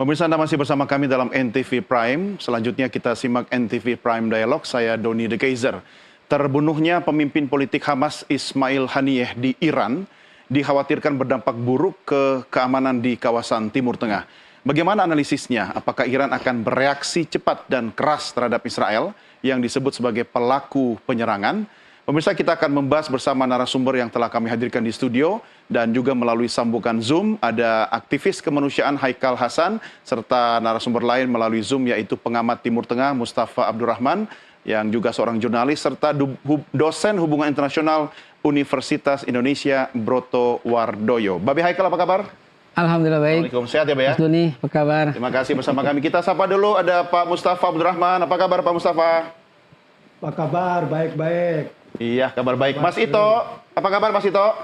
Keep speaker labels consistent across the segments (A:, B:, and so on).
A: Pemirsa, Anda masih bersama kami dalam NTV Prime. Selanjutnya kita simak NTV Prime Dialog. Saya Doni De Keizer. Terbunuhnya pemimpin politik Hamas Ismail Haniyeh di Iran dikhawatirkan berdampak buruk ke keamanan di kawasan Timur Tengah. Bagaimana analisisnya? Apakah Iran akan bereaksi cepat dan keras terhadap Israel yang disebut sebagai pelaku penyerangan? Pemirsa, kita akan membahas bersama narasumber yang telah kami hadirkan di studio dan juga melalui sambungan Zoom ada aktivis kemanusiaan Haikal Hasan serta narasumber lain melalui Zoom yaitu pengamat Timur Tengah Mustafa Abdurrahman yang juga seorang jurnalis serta dosen hubungan internasional Universitas Indonesia Broto Wardoyo. Babe Haikal, apa kabar?
B: Alhamdulillah baik.
A: Assalamualaikum, sehat ya Babe ya?
B: Mas Doni, apa kabar?
A: Terima kasih bersama kami. Kita sapa dulu ada Pak Mustafa Abdurrahman. Apa kabar Pak Mustafa?
C: Apa kabar? Baik-baik.
A: Iya, kabar baik. Mas Ito, apa kabar Mas Ito?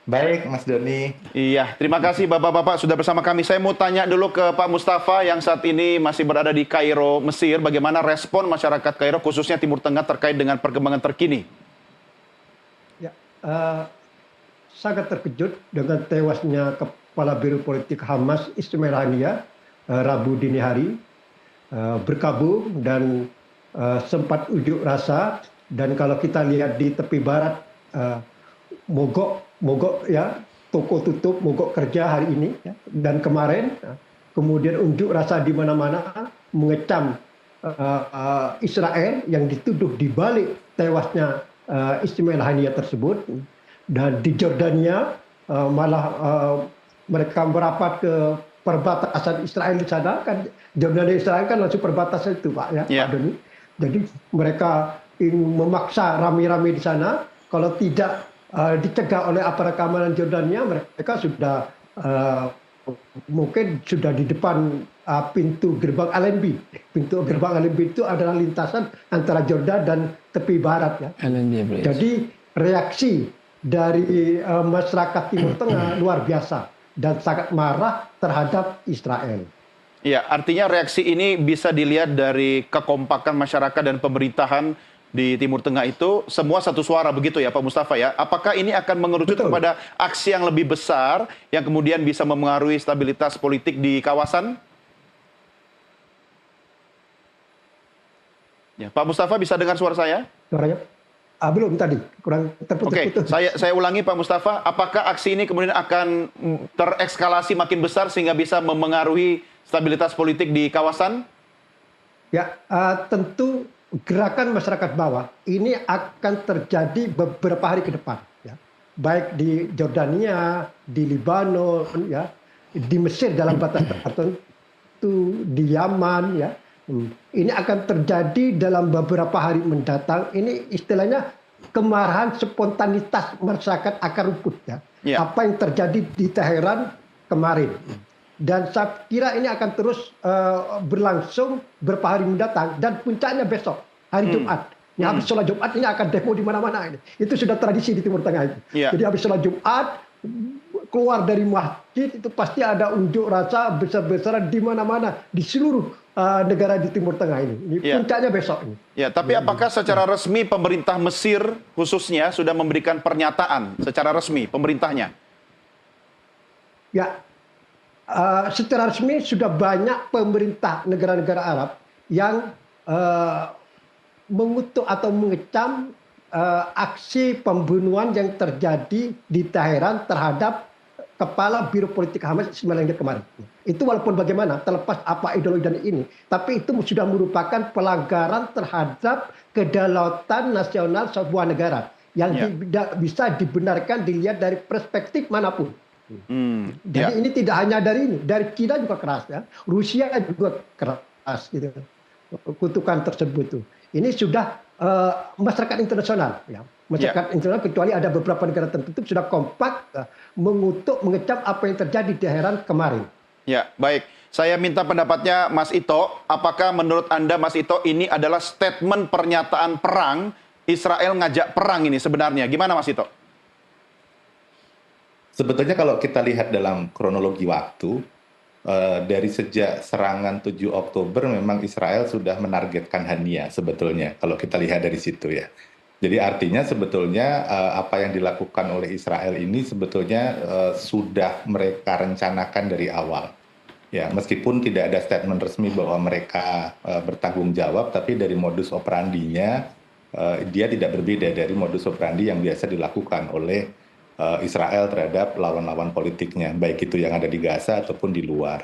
D: Baik, Mas Doni.
A: Iya, terima kasih Bapak-Bapak sudah bersama kami. Saya mau tanya dulu ke Pak Mustafa yang saat ini masih berada di Kairo, Mesir. Bagaimana respon masyarakat Kairo, khususnya Timur Tengah, terkait dengan perkembangan terkini?
C: Ya, sangat terkejut dengan tewasnya Kepala Biro Politik Hamas Ismail Haniyeh Rabu dini hari, berkabung dan sempat unjuk rasa. Dan kalau kita lihat di tepi barat, mogok ya, toko tutup, mogok kerja hari ini ya. Dan kemarin kemudian unjuk rasa di mana-mana mengecam Israel yang dituduh dibalik tewasnya Ismail Haniyeh tersebut. Dan di Jordania malah mereka merapat ke perbatasan Israel di sana, kan Jordania Israel kan langsung perbatasan itu Pak ya,
A: Yeah.
C: Pak Doni. Jadi mereka ingin memaksa rame-rame di sana. Kalau tidak dicegah oleh aparat keamanan Jordania, mereka sudah mungkin sudah di depan pintu gerbang Allenby. Pintu gerbang Allenby itu adalah lintasan antara Jordan dan tepi barat ya. Jadi reaksi dari masyarakat Timur Tengah luar biasa dan sangat marah terhadap Israel.
A: Iya, artinya reaksi ini bisa dilihat dari kekompakan masyarakat dan pemerintahan di Timur Tengah itu semua satu suara begitu ya Pak Mustafa ya. Apakah ini akan mengerucut kepada aksi yang lebih besar yang kemudian bisa memengaruhi stabilitas politik di kawasan? Ya, Pak Mustafa bisa dengar suara saya?
C: Suaranya belum tadi, kurang terputus-putus.
A: Oke, saya ulangi Pak Mustafa, apakah aksi ini kemudian akan terekskalasi makin besar sehingga bisa memengaruhi stabilitas politik di kawasan?
C: Ya, tentu gerakan masyarakat bawah ini akan terjadi beberapa hari ke depan, ya. Baik di Jordania, di Libanon, ya, di Mesir dalam batas tertentu, di Yaman, ya. Ini akan terjadi dalam beberapa hari mendatang. Ini istilahnya kemarahan spontanitas masyarakat akar rumput, ya.
A: Ya.
C: Apa yang terjadi di Teheran kemarin. Dan saya kira ini akan terus berlangsung beberapa hari mendatang dan puncaknya besok hari Jumat. Ya, habis sholat Jumat ini akan demo di mana-mana ini. Itu sudah tradisi di Timur Tengah itu.
A: Yeah.
C: Jadi habis sholat Jumat keluar dari masjid itu pasti ada unjuk rasa besar-besaran di mana-mana di seluruh negara di Timur Tengah ini. Ini puncaknya besok ini.
A: Ya, tapi apakah secara resmi pemerintah Mesir khususnya sudah memberikan pernyataan secara resmi pemerintahnya?
C: Ya. Secara resmi sudah banyak pemerintah negara-negara Arab yang mengutuk atau mengecam aksi pembunuhan yang terjadi di Teheran terhadap Kepala Biro Politik Hamas Ismail Haniyeh kemarin. Itu walaupun bagaimana, terlepas apa ideologi dan ini, tapi itu sudah merupakan pelanggaran terhadap kedaulatan nasional sebuah negara yang tidak bisa dibenarkan dilihat dari perspektif manapun. Jadi ini tidak hanya dari ini, dari China juga keras ya, Rusia juga keras gitu. Kutukan tersebut tuh. Ini sudah masyarakat internasional ya. Masyarakat internasional kecuali ada beberapa negara tertentu sudah kompak mengutuk, mengecam apa yang terjadi di Teheran kemarin.
A: Ya, baik. Saya minta pendapatnya Mas Ito, apakah menurut Anda Mas Ito ini adalah statement pernyataan perang, Israel ngajak perang ini sebenarnya? Gimana Mas Ito?
D: Sebetulnya kalau kita lihat dalam kronologi waktu, dari sejak serangan 7 Oktober memang Israel sudah menargetkan Haniyeh sebetulnya, kalau kita lihat dari situ ya. Jadi artinya sebetulnya apa yang dilakukan oleh Israel ini sebetulnya sudah mereka rencanakan dari awal. Ya, meskipun tidak ada statement resmi bahwa mereka bertanggung jawab, tapi dari modus operandinya dia tidak berbeda dari modus operandi yang biasa dilakukan oleh Israel terhadap lawan-lawan politiknya, baik itu yang ada di Gaza ataupun di luar.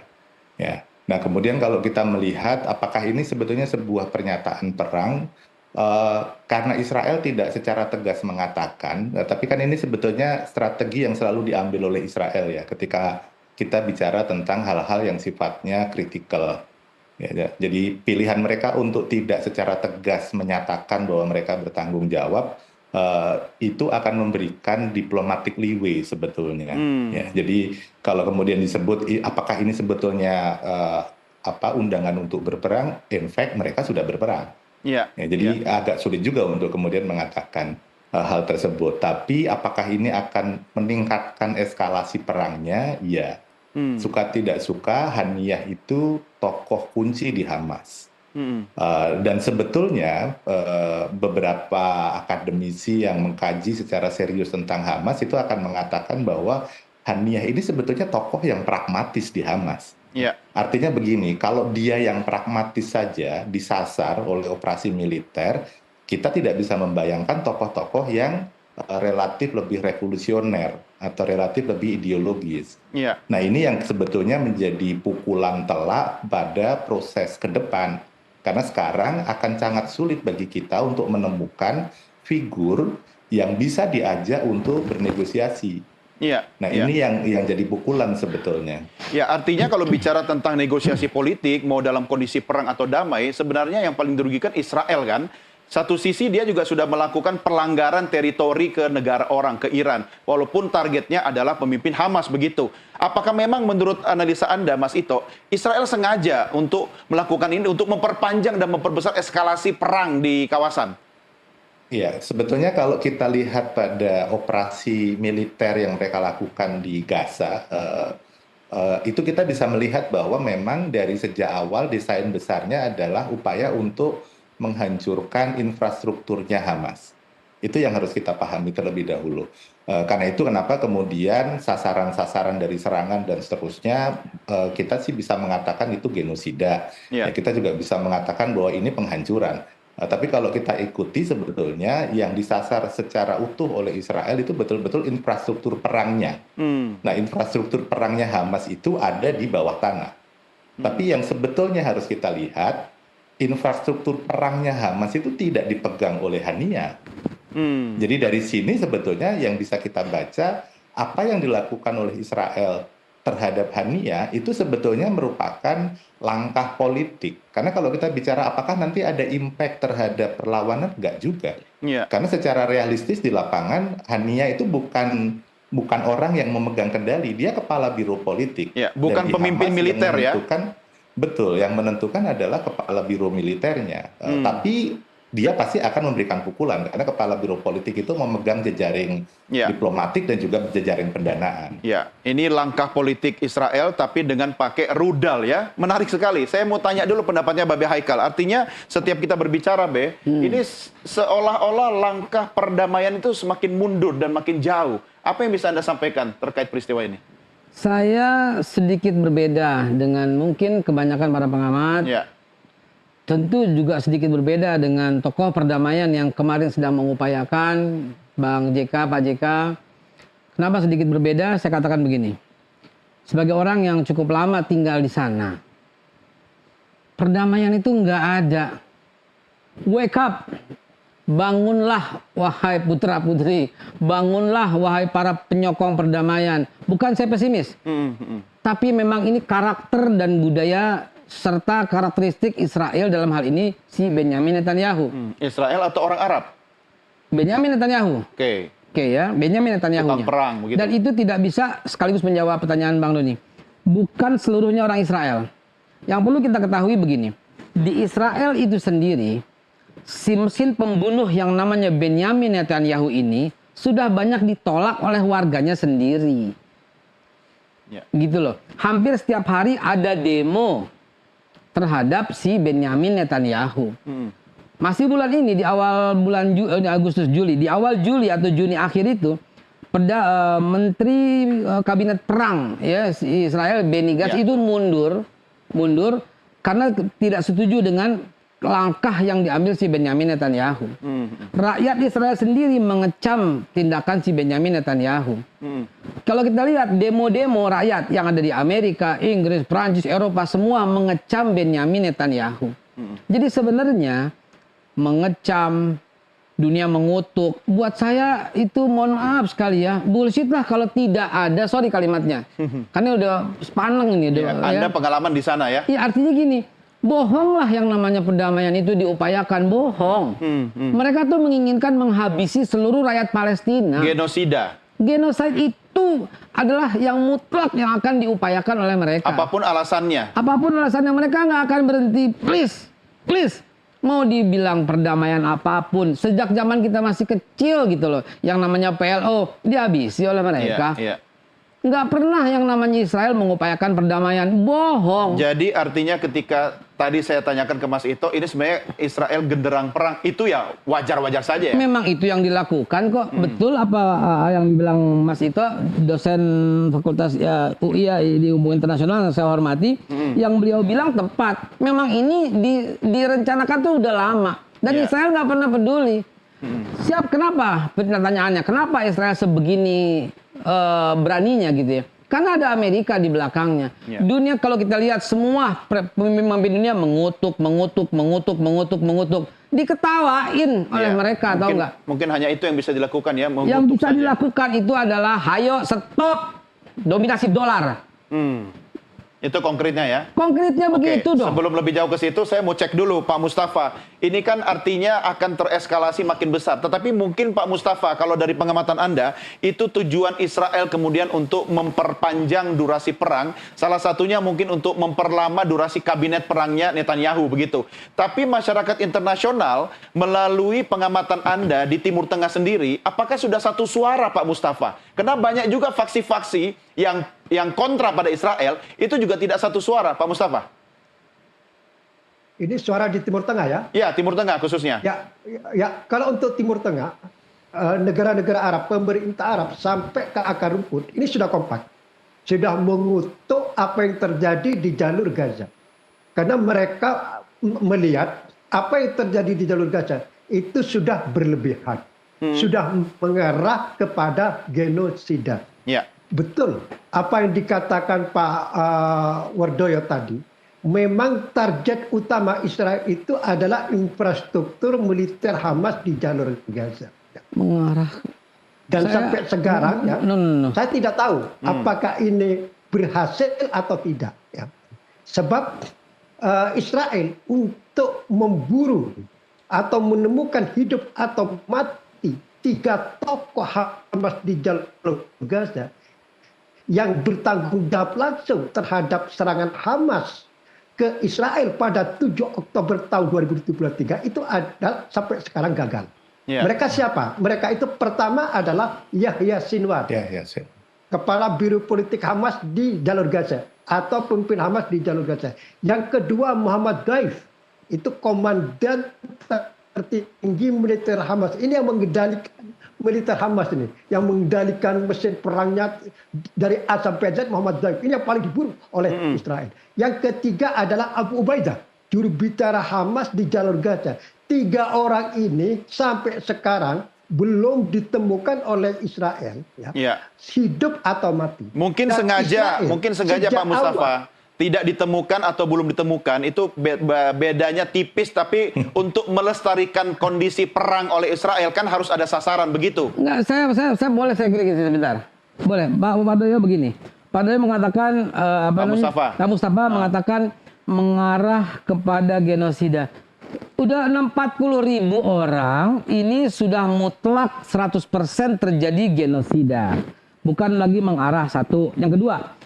D: Ya. Nah, kemudian kalau kita melihat apakah ini sebetulnya sebuah pernyataan perang, karena Israel tidak secara tegas mengatakan, tapi kan ini sebetulnya strategi yang selalu diambil oleh Israel ya, ketika kita bicara tentang hal-hal yang sifatnya kritikal. Jadi pilihan mereka untuk tidak secara tegas menyatakan bahwa mereka bertanggung jawab, itu akan memberikan diplomatic leeway sebetulnya. Ya, jadi kalau kemudian disebut apakah ini sebetulnya undangan untuk berperang, in fact mereka sudah berperang. Jadi agak sulit juga untuk kemudian mengatakan hal tersebut. Tapi apakah ini akan meningkatkan eskalasi perangnya? Ya. Suka tidak suka, Haniyah itu tokoh kunci di Hamas. Dan sebetulnya beberapa akademisi yang mengkaji secara serius tentang Hamas itu akan mengatakan bahwa Haniyah ini sebetulnya tokoh yang pragmatis di Hamas. Artinya begini, kalau dia yang pragmatis saja disasar oleh operasi militer, kita tidak bisa membayangkan tokoh-tokoh yang relatif lebih revolusioner atau relatif lebih ideologis. Nah, ini yang sebetulnya menjadi pukulan telak pada proses ke depan. Karena sekarang akan sangat sulit bagi kita untuk menemukan figur yang bisa diajak untuk bernegosiasi. Nah, ini yang jadi pukulan sebetulnya.
A: Ya, artinya kalau bicara tentang negosiasi politik, mau dalam kondisi perang atau damai, sebenarnya yang paling dirugikan Israel kan. Satu sisi dia juga sudah melakukan pelanggaran teritori ke negara orang, ke Iran. Walaupun targetnya adalah pemimpin Hamas begitu. Apakah memang menurut analisa Anda, Mas Ito, Israel sengaja untuk melakukan ini, untuk memperpanjang dan memperbesar eskalasi perang di kawasan?
D: Iya, sebetulnya kalau kita lihat pada operasi militer yang mereka lakukan di Gaza, itu kita bisa melihat bahwa memang dari sejak awal desain besarnya adalah upaya untuk menghancurkan infrastrukturnya Hamas. Itu yang harus kita pahami terlebih dahulu. Karena itu kenapa kemudian sasaran-sasaran dari serangan dan seterusnya, kita sih bisa mengatakan itu genosida. Kita juga bisa mengatakan bahwa ini penghancuran. Tapi kalau kita ikuti sebetulnya yang disasar secara utuh oleh Israel itu betul-betul infrastruktur perangnya. Nah, infrastruktur perangnya Hamas itu ada di bawah tanah. Tapi yang sebetulnya harus kita lihat, infrastruktur perangnya Hamas itu tidak dipegang oleh Haniyah. Jadi dari sini sebetulnya yang bisa kita baca, apa yang dilakukan oleh Israel terhadap Haniyah itu sebetulnya merupakan langkah politik. Karena kalau kita bicara apakah nanti ada impact terhadap perlawanan, enggak juga. Karena secara realistis di lapangan, Haniyah itu bukan orang yang memegang kendali, dia kepala biro politik.
A: Bukan pemimpin militer ya.
D: Betul, yang menentukan adalah kepala biro militernya. Tapi dia pasti akan memberikan pukulan, karena kepala biro politik itu memegang jejaring diplomatik dan juga jejaring pendanaan.
A: Ini langkah politik Israel, tapi dengan pakai rudal ya. Menarik sekali. Saya mau tanya dulu pendapatnya Babe Haikal. Artinya setiap kita berbicara, ini seolah-olah langkah perdamaian itu semakin mundur dan makin jauh. Apa yang bisa Anda sampaikan terkait peristiwa ini?
B: Saya sedikit berbeda dengan mungkin kebanyakan para pengamat. Tentu juga sedikit berbeda dengan tokoh perdamaian yang kemarin sedang mengupayakan, Bang JK, Pak JK. Kenapa sedikit berbeda? Saya katakan begini. Sebagai orang yang cukup lama tinggal di sana, perdamaian itu nggak ada. Wake up! Bangunlah wahai putra-putri, bangunlah wahai para penyokong perdamaian. Bukan saya pesimis, tapi memang ini karakter dan budaya serta karakteristik Israel dalam hal ini si Benyamin Netanyahu.
A: Israel atau orang Arab?
B: Benyamin Netanyahu.
A: Oke
B: ya, Benyamin Netanyahu.
A: Perang, begitu.
B: Dan itu tidak bisa sekaligus menjawab pertanyaan Bang Doni. Bukan seluruhnya orang Israel. Yang perlu kita ketahui begini, di Israel itu sendiri, si mesin pembunuh yang namanya Benyamin Netanyahu ini sudah banyak ditolak oleh warganya sendiri. Gitu loh. Hampir setiap hari ada demo terhadap si Benyamin Netanyahu. Masih bulan ini, di awal bulan Agustus Juli, di awal Juli atau Juni akhir itu, Menteri Kabinet Perang ya Israel Benny Gantz itu mundur karena tidak setuju dengan langkah yang diambil si Benyamin Netanyahu. Rakyat Israel sendiri mengecam tindakan si Benyamin Netanyahu. Kalau kita lihat demo-demo rakyat yang ada di Amerika, Inggris, Prancis, Eropa semua mengecam Benyamin Netanyahu. Jadi sebenarnya mengecam, dunia mengutuk, buat saya itu mohon maaf sekali ya, bullshit lah kalau tidak ada, sorry kalimatnya. Karena udah sepaneng ini.
A: Ya, Anda pengalaman di sana ya?
B: Iya, artinya gini, bohonglah yang namanya perdamaian itu diupayakan, bohong. Mereka tuh menginginkan menghabisi seluruh rakyat Palestina.
A: Genosida.
B: Genosida itu adalah yang mutlak yang akan diupayakan oleh mereka.
A: Apapun alasannya.
B: Apapun alasannya, mereka nggak akan berhenti. Please. Mau dibilang perdamaian apapun, sejak zaman kita masih kecil gitu loh, yang namanya PLO dihabisi oleh mereka. Nggak pernah yang namanya Israel mengupayakan perdamaian, bohong.
A: Jadi artinya ketika tadi saya tanyakan ke Mas Ito, ini sebenarnya Israel genderang perang, itu ya wajar-wajar saja ya?
B: Memang itu yang dilakukan kok. Betul apa yang dibilang Mas Ito, dosen Fakultas UI di Hubungan Internasional yang saya hormati, yang beliau bilang tepat. Memang ini direncanakan tuh udah lama. Dan Israel nggak pernah peduli. Siap, kenapa? Pertanyaannya, kenapa Israel sebegini beraninya gitu ya? Karena ada Amerika di belakangnya. Dunia kalau kita lihat semua pemimpin dunia mengutuk. Diketawain oleh mereka, tahu nggak?
A: Mungkin hanya itu yang bisa dilakukan ya.
B: Yang bisa dilakukan itu adalah, hayo stop dominasi dolar.
A: Itu konkretnya ya?
B: Konkretnya begitu dong.
A: Sebelum lebih jauh ke situ, saya mau cek dulu Pak Mustafa. Ini kan artinya akan tereskalasi makin besar. Tetapi mungkin Pak Mustafa, kalau dari pengamatan Anda, itu tujuan Israel kemudian untuk memperpanjang durasi perang. Salah satunya mungkin untuk memperlama durasi kabinet perangnya Netanyahu, begitu. Tapi masyarakat internasional, melalui pengamatan Anda di Timur Tengah sendiri, apakah sudah satu suara Pak Mustafa? Karena banyak juga faksi-faksi yang kontra pada Israel, itu juga tidak satu suara, Pak Mustafa.
C: Ini suara di Timur Tengah ya?
A: Ya, Timur Tengah khususnya.
C: Ya, kalau untuk Timur Tengah, negara-negara Arab, pemerintah Arab sampai ke akar rumput, ini sudah kompak. Sudah mengutuk apa yang terjadi di jalur Gaza. Karena mereka melihat apa yang terjadi di jalur Gaza itu sudah berlebihan. Sudah mengarah kepada genosida.
A: Ya.
C: Betul, apa yang dikatakan Pak Wardoyo tadi, memang target utama Israel itu adalah infrastruktur militer Hamas di jalur Gaza.
B: Mengarah.
C: Dan sampai sekarang ya, saya tidak tahu apakah ini berhasil atau tidak. Ya. Sebab Israel untuk memburu atau menemukan hidup atau mati 3 tokoh Hamas di jalur Gaza yang bertanggung jawab langsung terhadap serangan Hamas ke Israel pada 7 Oktober tahun 2023 itu adalah sampai sekarang gagal. Mereka siapa? Mereka itu pertama adalah Yahya Sinwar, kepala Biro Politik Hamas di jalur Gaza atau pemimpin Hamas di jalur Gaza. Yang kedua Muhammad Daif, itu komandan tertinggi militer Hamas. Ini yang mengendalikan militer Hamas ini, yang mengendalikan mesin perangnya dari A sampai Z, Muhammad Daif. Ini yang paling diburu oleh Israel. Yang ketiga adalah Abu Ubaidah, juru bicara Hamas di jalur Gaza. 3 orang ini sampai sekarang belum ditemukan oleh Israel, hidup atau mati.
A: Mungkin sengaja Pak Mustafa. Tidak ditemukan atau belum ditemukan, itu bedanya tipis, tapi untuk melestarikan kondisi perang oleh Israel kan harus ada sasaran, begitu?
B: Enggak, saya boleh saya kira sebentar. Boleh, Pak Wardoyo begini. Pak Wardoyo mengatakan, Pak Mustafa mengatakan mengarah kepada genosida. Udah 40.000 orang, ini sudah mutlak 100% terjadi genosida. Bukan lagi mengarah satu. Yang kedua,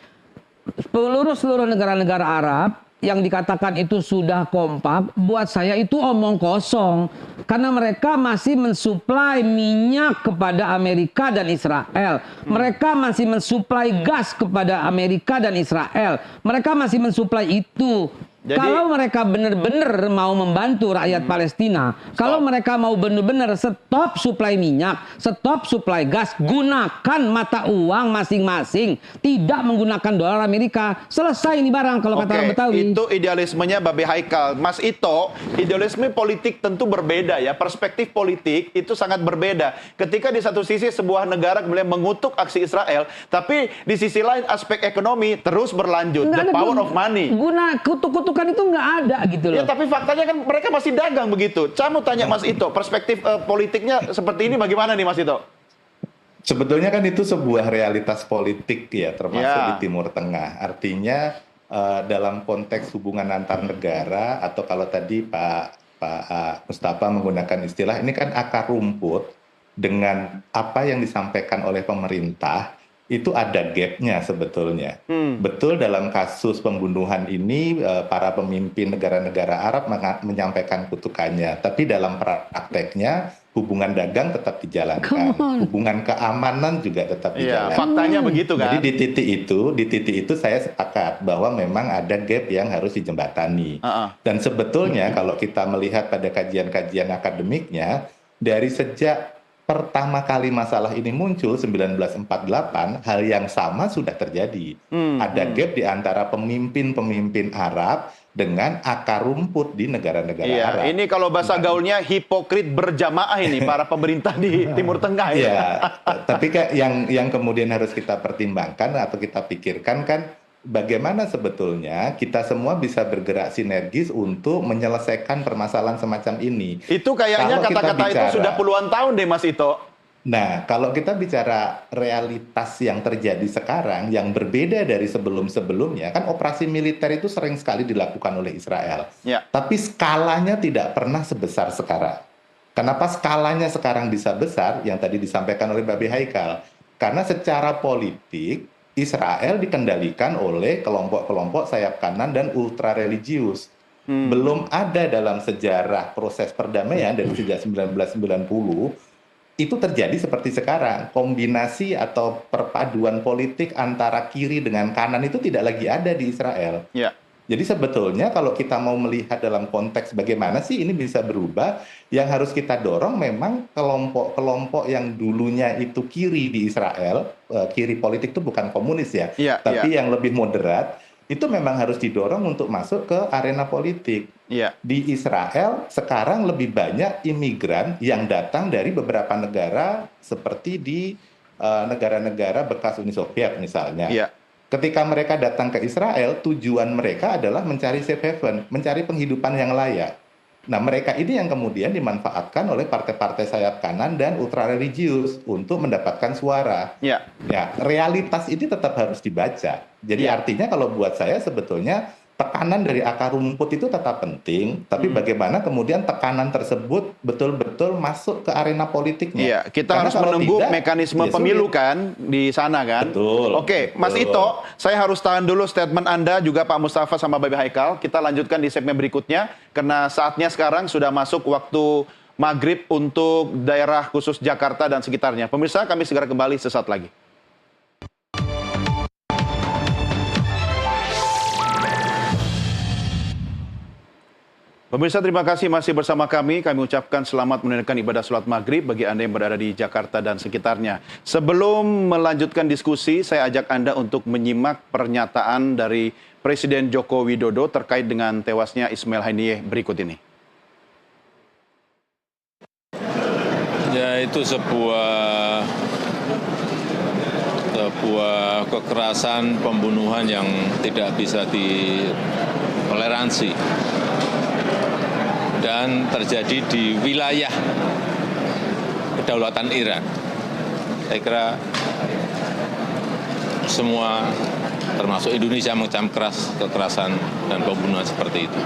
B: seluruh negara-negara Arab yang dikatakan itu sudah kompak, buat saya itu omong kosong. Karena mereka masih mensuplai minyak kepada Amerika dan Israel. Mereka masih mensuplai gas kepada Amerika dan Israel. Mereka masih mensuplai itu.
A: Jadi-
B: kalau mereka benar-benar mau membantu rakyat Palestina, kalau mereka mau benar-benar stop suplai minyak, stop suplai gas, gunakan mata uang masing-masing, tidak menggunakan dolar Amerika, selesai ini barang kalau kata orang Betawi.
A: Itu idealismenya Babe Haikal. Mas Ito, idealisme politik tentu berbeda ya. Perspektif politik itu sangat berbeda. Ketika di satu sisi sebuah negara kemudian mengutuk aksi Israel, tapi di sisi lain aspek ekonomi terus berlanjut.
B: Nggak
A: The
B: ada
A: power of money.
B: Kutuk-kutukan itu nggak ada gitu
A: Ya,
B: loh.
A: tapi faktanya kan mereka masih dagang begitu. Saya mau tanya Mas Ito, perspektif politiknya seperti ini bagaimana nih Mas Ito?
D: Sebetulnya kan itu sebuah realitas politik ya, termasuk
A: Ya.
D: di Timur Tengah. Artinya dalam konteks hubungan antar negara, atau kalau tadi Pak Mustafa menggunakan istilah, ini kan akar rumput dengan apa yang disampaikan oleh pemerintah, itu ada gap-nya sebetulnya. Betul dalam kasus pembunuhan ini para pemimpin negara-negara Arab menyampaikan kutukannya, tapi dalam prakteknya hubungan dagang tetap dijalankan, hubungan keamanan juga tetap
A: Iya,
D: dijalankan.
A: faktanya begitu kan?
D: Jadi di titik itu saya sepakat bahwa memang ada gap yang harus dijembatani. Dan sebetulnya kalau kita melihat pada kajian-kajian akademiknya, dari sejak pertama kali masalah ini muncul 1948, hal yang sama sudah terjadi. Ada gap di antara pemimpin-pemimpin Arab dengan akar rumput di negara-negara Arab.
A: Ini kalau bahasa gaulnya hipokrit berjamaah ini para pemerintah di Timur Tengah ya.
D: Ya, tapi yang kemudian harus kita pertimbangkan atau kita pikirkan kan, bagaimana sebetulnya kita semua bisa bergerak sinergis untuk menyelesaikan permasalahan semacam ini.
A: Itu kayaknya
D: Kalau kita
A: kata-kata itu
D: bicara-
A: sudah puluhan tahun deh Mas Ito.
D: Nah, kalau kita bicara realitas yang terjadi sekarang, yang berbeda dari sebelum-sebelumnya, kan operasi militer itu sering sekali dilakukan oleh Israel.
A: Ya.
D: Tapi skalanya tidak pernah sebesar sekarang. Kenapa skalanya sekarang bisa besar? Yang tadi disampaikan oleh Babe Haikal. Karena secara politik, Israel dikendalikan oleh kelompok-kelompok sayap kanan dan ultra religius. Belum ada dalam sejarah proses perdamaian dari sejak 1990 itu terjadi seperti sekarang. Kombinasi atau perpaduan politik antara kiri dengan kanan itu tidak lagi ada di Israel.
A: Ya.
D: Jadi sebetulnya kalau kita mau melihat dalam konteks bagaimana sih ini bisa berubah, yang harus kita dorong memang kelompok-kelompok yang dulunya itu kiri di Israel, kiri politik itu bukan komunis ya,
A: Iya,
D: tapi
A: iya.
D: yang lebih moderat, itu memang harus didorong untuk masuk ke arena politik.
A: Iya.
D: Di Israel sekarang lebih banyak imigran yang datang dari beberapa negara seperti di negara-negara bekas Uni Soviet misalnya.
A: Iya.
D: Ketika mereka datang ke Israel, tujuan mereka adalah mencari safe haven, mencari penghidupan yang layak. Nah, mereka ini yang kemudian dimanfaatkan oleh partai-partai sayap kanan dan ultra religius untuk mendapatkan suara.
A: Ya.
D: Ya, realitas ini tetap harus dibaca. Jadi
A: Ya.
D: artinya kalau buat saya sebetulnya tekanan dari akar rumput itu tetap penting, tapi bagaimana kemudian tekanan tersebut betul-betul masuk ke arena politiknya.
A: Iya, kita
D: Karena
A: harus
D: kalau
A: menunggu
D: tidak,
A: mekanisme
D: ya
A: pemilu
D: sulit.
A: kan di sana kan.
D: Betul,
A: Oke, Mas
D: betul.
A: Ito, saya harus tahan dulu statement Anda juga Pak Mustafa sama Babe Haikal. Kita lanjutkan di segmen berikutnya karena saatnya sekarang sudah masuk waktu maghrib untuk daerah khusus Jakarta dan sekitarnya. Pemirsa, kami segera kembali sesaat lagi. Pemirsa, terima kasih masih bersama kami. Kami ucapkan selamat menunaikan ibadah sholat maghrib bagi Anda yang berada di Jakarta dan sekitarnya. Sebelum melanjutkan diskusi, saya ajak Anda untuk menyimak pernyataan dari Presiden Joko Widodo terkait dengan tewasnya Ismail Haniyeh berikut ini.
E: Ya, itu sebuah kekerasan pembunuhan yang tidak bisa ditoleransi dan terjadi di wilayah kedaulatan Iran. Saya kira semua termasuk Indonesia mengecam keras kekerasan dan pembunuhan seperti itu.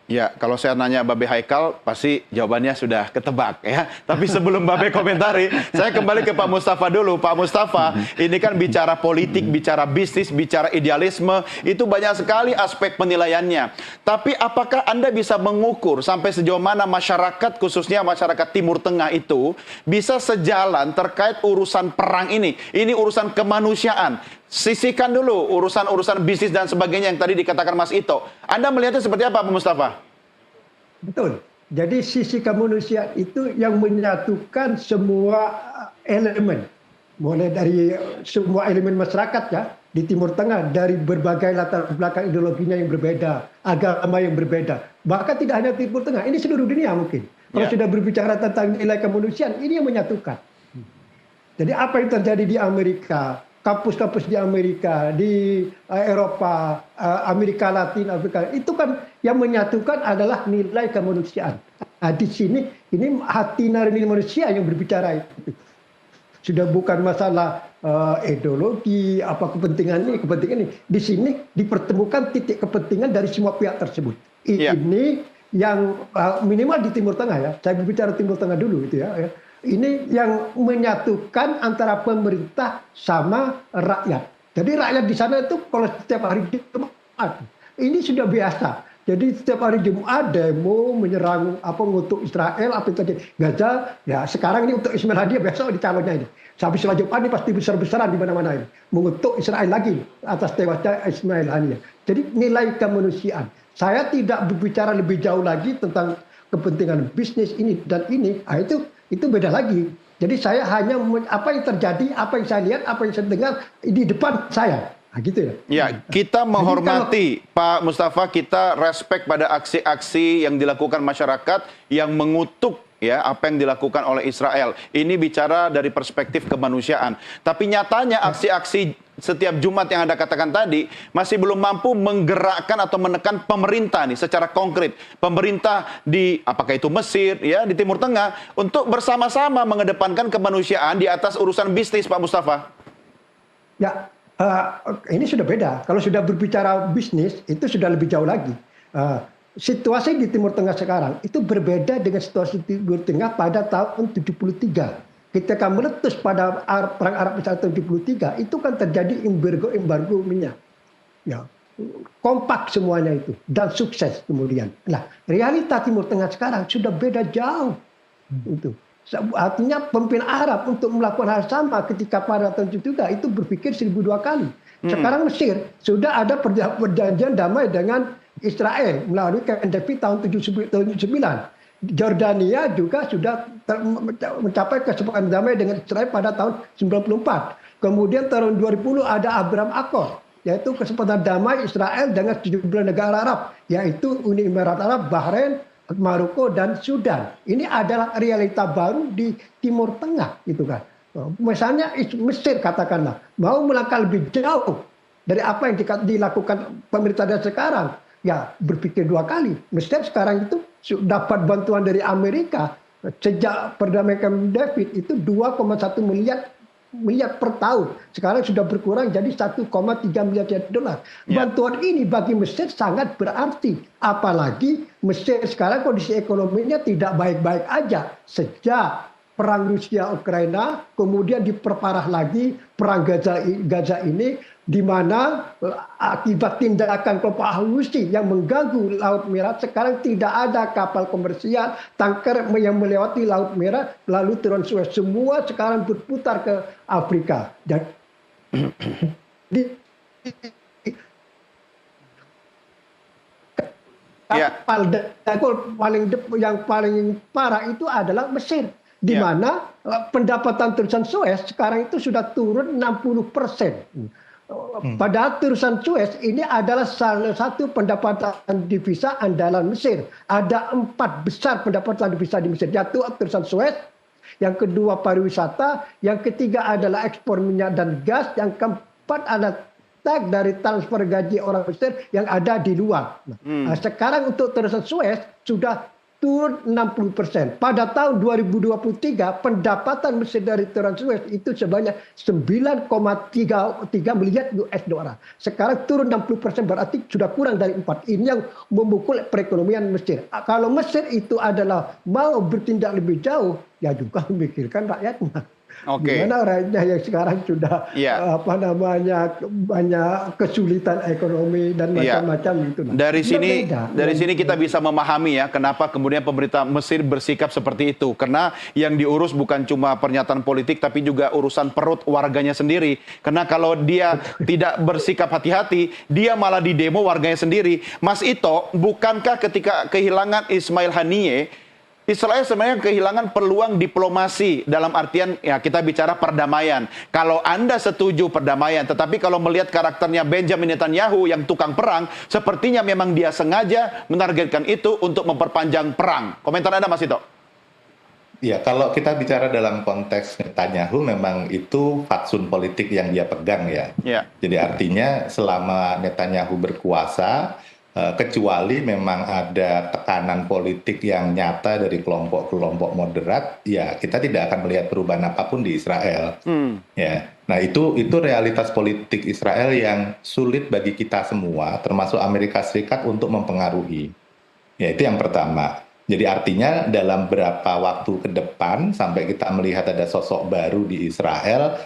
A: Ya, kalau saya nanya Babe Haikal, pasti jawabannya sudah ketebak ya. Tapi sebelum Babe komentari, saya kembali ke Pak Mustafa dulu. Pak Mustafa, ini kan bicara politik, bicara bisnis, bicara idealisme, itu banyak sekali aspek penilaiannya. Tapi apakah Anda bisa mengukur sampai sejauh mana masyarakat, khususnya masyarakat Timur Tengah itu, bisa sejalan terkait urusan perang ini? Ini urusan kemanusiaan. Sisihkan dulu urusan-urusan bisnis dan sebagainya yang tadi dikatakan Mas Ito. Anda melihatnya seperti apa, Pak Mustafa?
C: Betul. Jadi sisi kemanusiaan itu yang menyatukan semua elemen. Mulai dari semua elemen masyarakat ya di Timur Tengah, dari berbagai latar belakang ideologinya yang berbeda, agama yang berbeda. Bahkan tidak hanya Timur Tengah, ini seluruh dunia mungkin. Kalau sudah berbicara tentang nilai kemanusiaan, ini yang menyatukan. Jadi apa yang terjadi di Amerika, kampus-kampus di Amerika, di Eropa, Amerika Latin, Afrika, itu kan yang menyatukan adalah nilai kemanusiaan. Nah, di sini ini hati nurani manusia yang berbicara itu. Sudah bukan masalah ideologi, apa kepentingan ini. Di sini dipertemukan titik kepentingan dari semua pihak tersebut. Ini yang minimal di Timur Tengah ya. Saya berbicara Timur Tengah dulu itu ya. Ini yang menyatukan antara pemerintah sama rakyat. Jadi rakyat di sana itu kalau setiap hari Jumat, ini sudah biasa. Jadi setiap hari Jumat demo menyerang ngutuk Israel, apa itu tadi Gaza. Ya sekarang ini untuk Ismail Haniyeh, besok di calonnya ini. Sampai setelah Jumat ini pasti besar-besaran di mana-mana ini. Mengutuk Israel lagi atas tewasnya Ismail Haniyeh. Jadi nilai kemanusiaan. Saya tidak berbicara lebih jauh lagi tentang kepentingan bisnis ini dan ini. Nah, itu beda lagi. Jadi saya hanya apa yang terjadi, apa yang saya lihat, apa yang saya dengar di depan saya. Nah, gitu ya.
A: Ya, kita menghormati Pak Mustafa, kita respect pada aksi-aksi yang dilakukan masyarakat yang mengutuk ya apa yang dilakukan oleh Israel. Ini bicara dari perspektif kemanusiaan. Tapi nyatanya aksi-aksi setiap Jumat yang Anda katakan tadi masih belum mampu menggerakkan atau menekan pemerintah nih secara konkret. Pemerintah di apakah itu Mesir ya di Timur Tengah untuk bersama-sama mengedepankan kemanusiaan di atas urusan bisnis, Pak Mustafa.
C: Ya, ini sudah beda. Kalau sudah berbicara bisnis itu sudah lebih jauh lagi. Situasi di Timur Tengah sekarang itu berbeda dengan situasi Timur Tengah pada tahun 73. Ketika meletus pada Perang Arab Israel tahun 73, itu kan terjadi embargo minyak. Ya, kompak semuanya itu dan sukses kemudian. Nah, realita Timur Tengah sekarang sudah beda jauh. Itu. Artinya pemimpin Arab untuk melakukan hal sama ketika pada tahun 73 itu berpikir 1002 kali. Sekarang Mesir sudah ada perjanjian damai dengan Israel melalui Camp David tahun 79. Jordania juga sudah mencapai kesepakatan damai dengan Israel pada tahun 94. Kemudian tahun 2010 ada Abraham Accord, yaitu kesepakatan damai Israel dengan 17 negara Arab, yaitu Uni Emirat Arab, Bahrain, Maroko dan Sudan. Ini adalah realita baru di Timur Tengah, gitu kan. Misalnya Mesir katakanlah mau melangkah lebih jauh dari apa yang dilakukan pemerintah dan sekarang, ya berpikir dua kali. Mesir sekarang itu dapat bantuan dari Amerika sejak perdamaian Camp David itu 2,1 miliar per tahun. Sekarang sudah berkurang jadi 1,3 miliar dolar. Bantuan ini bagi Mesir sangat berarti. Apalagi Mesir sekarang kondisi ekonominya tidak baik-baik aja. Sejak perang Rusia-Ukraina, kemudian diperparah lagi perang Gaza ini, di mana akibat tindakan kelompok Houthi yang mengganggu Laut Merah, sekarang tidak ada kapal komersial, tanker yang melewati Laut Merah, lalu turun Suez. Semua sekarang berputar ke Afrika. Dan kapal yang paling parah itu adalah Mesir, di mana pendapatan terusan Suez sekarang itu sudah turun 60%. Padahal terusan Suez ini adalah salah satu pendapatan devisa andalan Mesir. Ada 4 besar pendapatan devisa di Mesir, yaitu terusan Suez, yang kedua pariwisata, yang ketiga adalah ekspor minyak dan gas, yang keempat adalah tag dari transfer gaji orang Mesir yang ada di luar. Nah, sekarang untuk terusan Suez sudah turun 60%. Pada tahun 2023 pendapatan Mesir dari terusan Suez itu sebanyak 9,3 miliar US dollar. Sekarang turun 60%, berarti sudah kurang dari 4. Ini yang memukul perekonomian Mesir. Kalau Mesir itu adalah mau bertindak lebih jauh, ya juga memikirkan rakyatnya.
A: Oke.
C: Gimana rakyatnya yang sekarang sudah
A: Iya.
C: banyak kesulitan ekonomi dan
A: Iya.
C: macam-macam gitu.
A: Dari
C: Dia
A: sini,
C: beda.
A: dari sini kita bisa memahami ya kenapa kemudian pemerintah Mesir bersikap seperti itu. Karena yang diurus bukan cuma pernyataan politik, tapi juga urusan perut warganya sendiri. Karena kalau dia tidak bersikap hati-hati, dia malah didemo warganya sendiri. Mas Ito, bukankah ketika kehilangan Ismail Haniyeh, Israel sebenarnya kehilangan peluang diplomasi dalam artian ya kita bicara perdamaian. Kalau Anda setuju perdamaian, tetapi kalau melihat karakternya Benjamin Netanyahu yang tukang perang, sepertinya memang dia sengaja menargetkan itu untuk memperpanjang perang. Komentar Anda, Mas Ito?
D: Ya, kalau kita bicara dalam konteks Netanyahu, memang itu fatsun politik yang dia pegang ya.
A: Ya.
D: Jadi artinya selama Netanyahu berkuasa, kecuali memang ada tekanan politik yang nyata dari kelompok-kelompok moderat, ya kita tidak akan melihat perubahan apapun di Israel. Ya, nah itu realitas politik Israel yang sulit bagi kita semua, termasuk Amerika Serikat untuk mempengaruhi. Ya itu yang pertama. Jadi artinya dalam beberapa waktu ke depan sampai kita melihat ada sosok baru di Israel,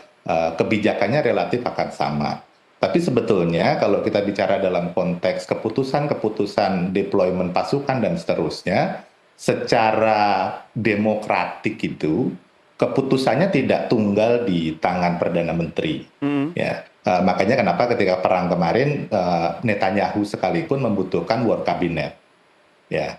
D: kebijakannya relatif akan sama. Tapi sebetulnya kalau kita bicara dalam konteks keputusan-keputusan deployment pasukan dan seterusnya, secara demokratik itu keputusannya tidak tunggal di tangan Perdana Menteri. Ya, makanya kenapa ketika perang kemarin Netanyahu sekalipun membutuhkan war cabinet. Ya,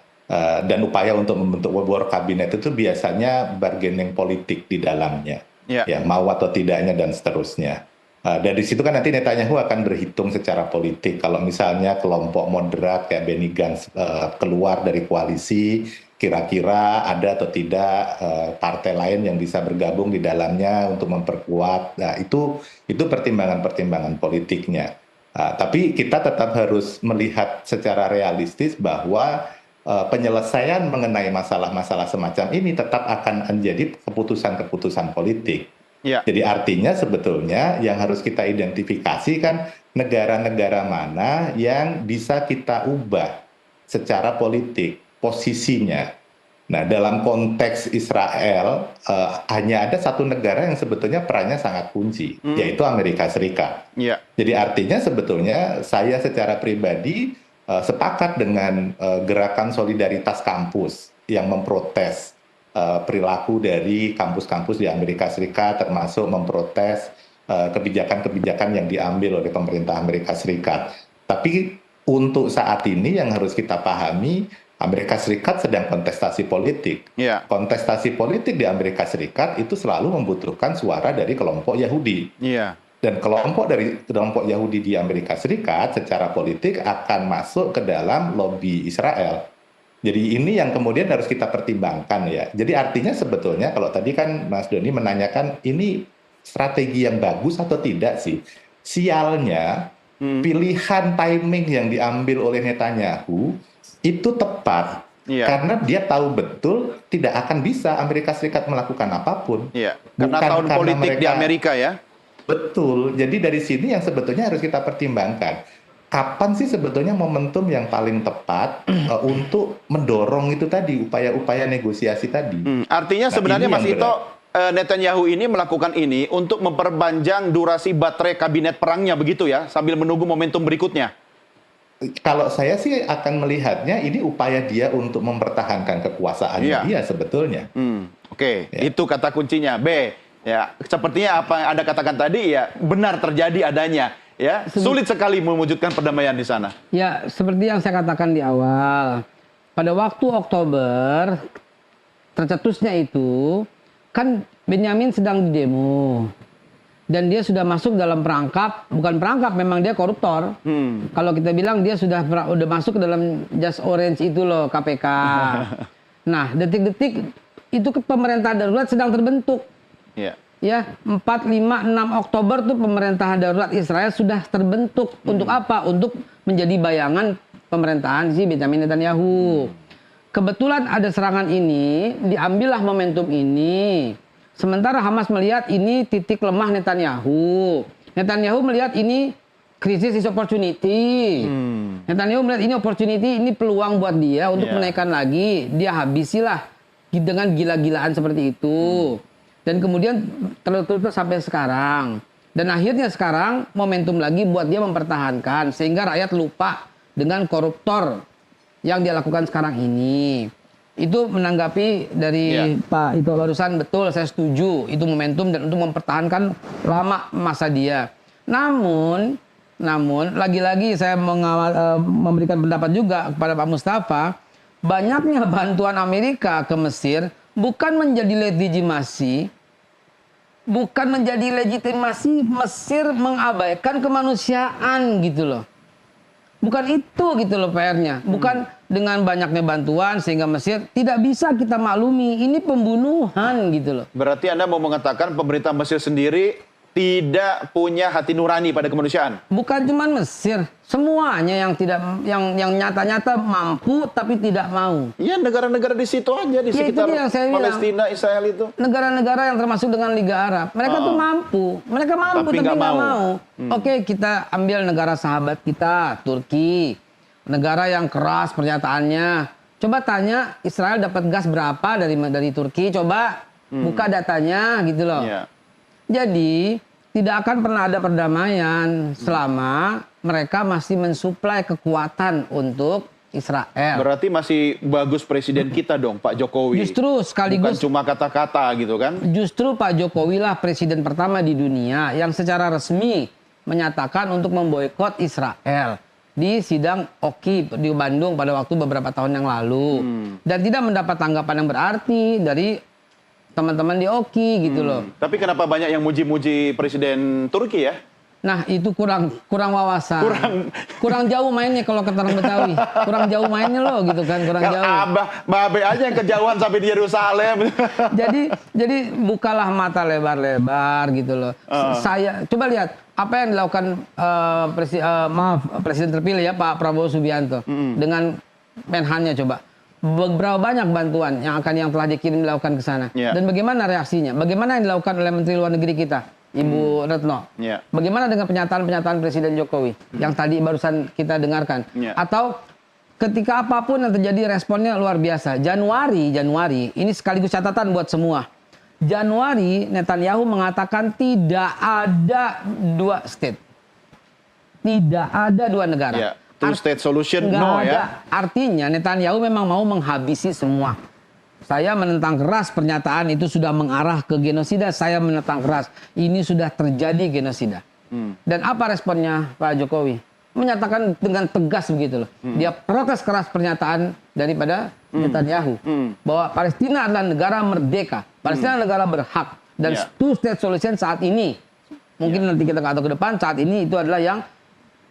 D: dan upaya untuk membentuk war cabinet itu biasanya bargaining politik di dalamnya. Ya, mau atau tidaknya dan seterusnya. Dari situ kan nanti Netanyahu akan berhitung secara politik. Kalau misalnya kelompok moderat kayak Benny Gantz keluar dari koalisi, kira-kira ada atau tidak partai lain yang bisa bergabung di dalamnya untuk memperkuat. Nah, itu pertimbangan-pertimbangan politiknya. Tapi kita tetap harus melihat secara realistis bahwa penyelesaian mengenai masalah-masalah semacam ini tetap akan menjadi keputusan-keputusan politik.
A: Ya.
D: Jadi artinya sebetulnya yang harus kita identifikasi kan negara-negara mana yang bisa kita ubah secara politik posisinya. Nah, dalam konteks Israel hanya ada satu negara yang sebetulnya perannya sangat kunci, yaitu Amerika Serikat.
A: Ya.
D: Jadi artinya sebetulnya saya secara pribadi sepakat dengan gerakan solidaritas kampus yang memprotes perilaku dari kampus-kampus di Amerika Serikat, termasuk memprotes kebijakan-kebijakan yang diambil oleh pemerintah Amerika Serikat. Tapi untuk saat ini yang harus kita pahami, Amerika Serikat sedang kontestasi politik.
A: Ya.
D: Kontestasi politik di Amerika Serikat itu selalu membutuhkan suara dari kelompok Yahudi.
A: Ya.
D: Dan kelompok Yahudi di Amerika Serikat secara politik akan masuk ke dalam lobi Israel. Jadi ini yang kemudian harus kita pertimbangkan ya. Jadi artinya sebetulnya kalau tadi kan Mas Doni menanyakan ini strategi yang bagus atau tidak sih. Sialnya pilihan timing yang diambil oleh Netanyahu itu tepat. Karena dia tahu betul tidak akan bisa Amerika Serikat melakukan apapun.
A: Iya. Karena tahun politik di Amerika ya.
D: Betul. Jadi dari sini yang sebetulnya harus kita pertimbangkan. Kapan sih sebetulnya momentum yang paling tepat untuk mendorong itu tadi, upaya-upaya negosiasi tadi?
A: Artinya sebenarnya Mas Ito, Netanyahu ini melakukan ini untuk memperpanjang durasi baterai kabinet perangnya begitu ya, sambil menunggu momentum berikutnya?
D: Kalau saya sih akan melihatnya ini upaya dia untuk mempertahankan kekuasaannya dia sebetulnya.
A: Oke, itu kata kuncinya. B, ya sepertinya apa yang Anda katakan tadi ya benar terjadi adanya. Ya, sulit sekali mewujudkan perdamaian di sana.
B: Ya, seperti yang saya katakan di awal. Pada waktu Oktober, tercetusnya itu, kan Benyamin sedang didemo. Dan dia sudah masuk dalam perangkap, bukan perangkap, memang dia koruptor. Kalau kita bilang dia sudah masuk ke dalam Just Orange itu loh, KPK. Nah, detik-detik itu pemerintah darurat sedang terbentuk. Ya, 4, 5, 6 Oktober tuh pemerintahan darurat Israel sudah terbentuk. Untuk apa? Untuk menjadi bayangan pemerintahan si Benjamin Netanyahu. Kebetulan ada serangan ini, diambillah momentum ini. Sementara Hamas melihat ini titik lemah Netanyahu. Netanyahu melihat ini krisis is opportunity. Netanyahu melihat ini opportunity, ini peluang buat dia untuk menaikkan lagi. Dia habisilah dengan gila-gilaan seperti itu. Dan kemudian terus sampai sekarang. Dan akhirnya sekarang momentum lagi buat dia mempertahankan sehingga rakyat lupa dengan koruptor yang dia lakukan sekarang ini. Itu menanggapi dari Pak Ito barusan, betul, saya setuju. Itu momentum dan untuk mempertahankan lama masa dia. Namun lagi-lagi saya memberikan pendapat juga kepada Pak Mustafa, banyaknya bantuan Amerika ke Mesir bukan menjadi legitimasi Mesir mengabaikan kemanusiaan gitu loh. Bukan itu gitu loh PR-nya. Bukan dengan banyaknya bantuan sehingga Mesir tidak bisa kita maklumi. Ini pembunuhan gitu loh.
A: Berarti Anda mau mengatakan pemerintah Mesir sendiri tidak punya hati nurani pada kemanusiaan?
B: Bukan cuma Mesir, semuanya yang nyata-nyata mampu tapi tidak mau.
A: Iya, negara-negara di situ aja di sekitar Palestina, Israel itu.
B: Negara-negara yang termasuk dengan Liga Arab, mereka tuh mampu. Mereka mampu tapi nggak mau. Oke, kita ambil negara sahabat kita, Turki. Negara yang keras pernyataannya. Coba tanya Israel dapat gas berapa dari Turki, coba buka datanya gitu loh. Yeah. Jadi tidak akan pernah ada perdamaian selama mereka masih mensuplai kekuatan untuk Israel.
A: Berarti masih bagus presiden kita dong, Pak Jokowi.
B: Justru sekaligus
A: bukan cuma kata-kata gitu kan?
B: Justru Pak Jokowi lah presiden pertama di dunia yang secara resmi menyatakan untuk memboikot Israel di sidang OKI di Bandung pada waktu beberapa tahun yang lalu dan tidak mendapat tanggapan yang berarti dari teman-teman di OKI gitu loh.
A: Tapi kenapa banyak yang muji-muji presiden Turki ya?
B: Nah itu kurang wawasan. Kurang jauh mainnya kalau kata orang Betawi. Kurang jauh mainnya loh gitu kan, kurang jauh.
A: Mbak Abe aja yang kejauhan sampai di Yerusalem.
B: jadi bukalah mata lebar-lebar gitu loh. Saya coba lihat apa yang dilakukan presiden terpilih ya Pak Prabowo Subianto dengan Menhannya coba. Berapa banyak bantuan yang telah dikirim dilakukan ke sana dan bagaimana reaksinya? Bagaimana yang dilakukan oleh Menteri Luar Negeri kita, Ibu Retno? Bagaimana dengan pernyataan Presiden Jokowi yang tadi barusan kita dengarkan? Atau ketika apapun yang terjadi responnya luar biasa. Januari ini sekaligus catatan buat semua. Januari Netanyahu mengatakan tidak ada dua state, tidak ada dua negara.
A: Two-state solution, no ya.
B: Artinya Netanyahu memang mau menghabisi semua. Saya menentang keras pernyataan itu sudah mengarah ke genosida. Saya menentang keras. Ini sudah terjadi genosida. Dan apa responnya Pak Jokowi? Menyatakan dengan tegas begitu loh. Dia protes keras pernyataan daripada Netanyahu. Bahwa Palestina adalah negara merdeka. Palestina adalah negara berhak. Dan two-state solution saat ini, mungkin nanti kita akan tahu ke depan, saat ini itu adalah yang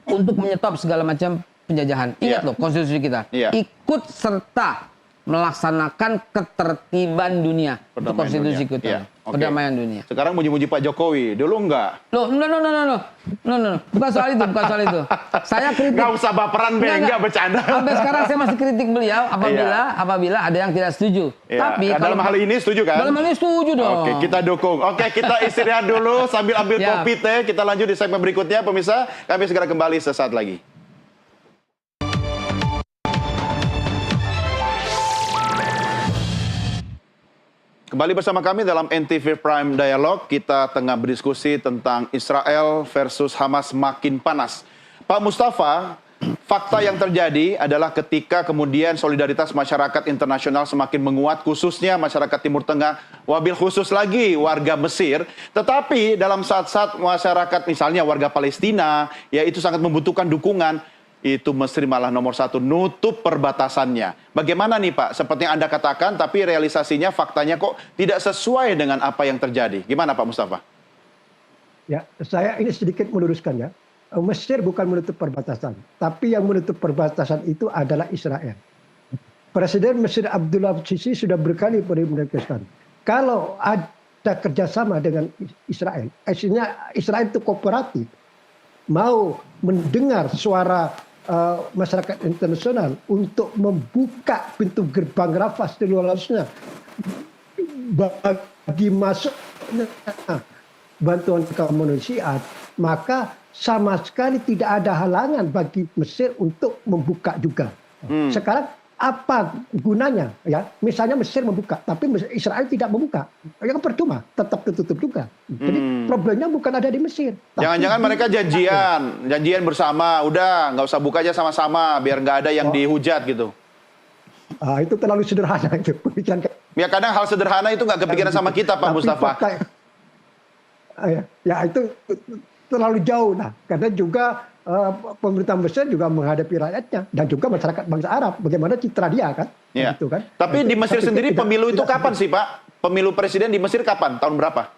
B: untuk menyetop segala macam penjajahan. Ingat loh, konstitusi kita. Ikut serta melaksanakan ketertiban dunia. Itu konstitusi kita. Perdamaian dunia.
A: Sekarang muji-muji Pak Jokowi. Dulu enggak.
B: Loh, no. Bukan soal itu. Saya kritik.
A: Nggak usah baperan, enggak bercanda.
B: Sampai sekarang saya masih kritik beliau apabila ada yang tidak setuju. Tapi
A: dalam hal ini setuju kan?
B: Dalam hal ini setuju dong.
A: Oke, kita dukung. Oke, kita istirahat dulu sambil ambil kopi teh. Kita lanjut di segmen berikutnya, pemirsa. Kami segera kembali sesaat lagi. Kembali bersama kami dalam NTV Prime Dialog. Kita tengah berdiskusi tentang Israel versus Hamas makin panas. Pak Mustafa, fakta yang terjadi adalah ketika kemudian solidaritas masyarakat internasional semakin menguat, khususnya masyarakat Timur Tengah, wabil khusus lagi warga Mesir. Tetapi dalam saat-saat masyarakat misalnya warga Palestina, ya itu sangat membutuhkan dukungan, itu Mesir malah nomor satu nutup perbatasannya. Bagaimana nih Pak? Seperti yang Anda katakan, tapi realisasinya faktanya kok tidak sesuai dengan apa yang terjadi. Gimana Pak Mustafa?
C: Ya, saya ini sedikit meluruskan ya. Mesir bukan menutup perbatasan, tapi yang menutup perbatasan itu adalah Israel. Presiden Mesir Abdullah Sisi sudah berkali menegaskan, kalau ada kerjasama dengan Israel, Israel itu kooperatif, mau mendengar suara masyarakat internasional untuk membuka pintu gerbang Rafah seluas-luasnya bagi masuknya bantuan kemanusiaan, maka sama sekali tidak ada halangan bagi Mesir untuk membuka juga. Sekarang apa gunanya ya? Misalnya Mesir membuka, tapi Israel tidak membuka, ya kan percuma, tetap tertutup juga. Jadi problemnya bukan ada di Mesir.
A: Jangan-jangan mereka janjian bersama, udah nggak usah buka aja sama-sama, biar nggak ada yang dihujat gitu.
C: Itu terlalu sederhana itu pemikiran.
A: Ya kadang hal sederhana itu nggak kepikiran sama kita, Pak Mustafa.
C: Ya itu terlalu jauh lah, karena juga pemerintah Mesir juga menghadapi rakyatnya dan juga masyarakat bangsa Arab. Bagaimana citra dia kan?
A: Ya.
C: Gitu kan?
A: Tapi di Mesir sendiri pemilu itu kapan sih Pak? Pemilu presiden di Mesir kapan? Tahun berapa?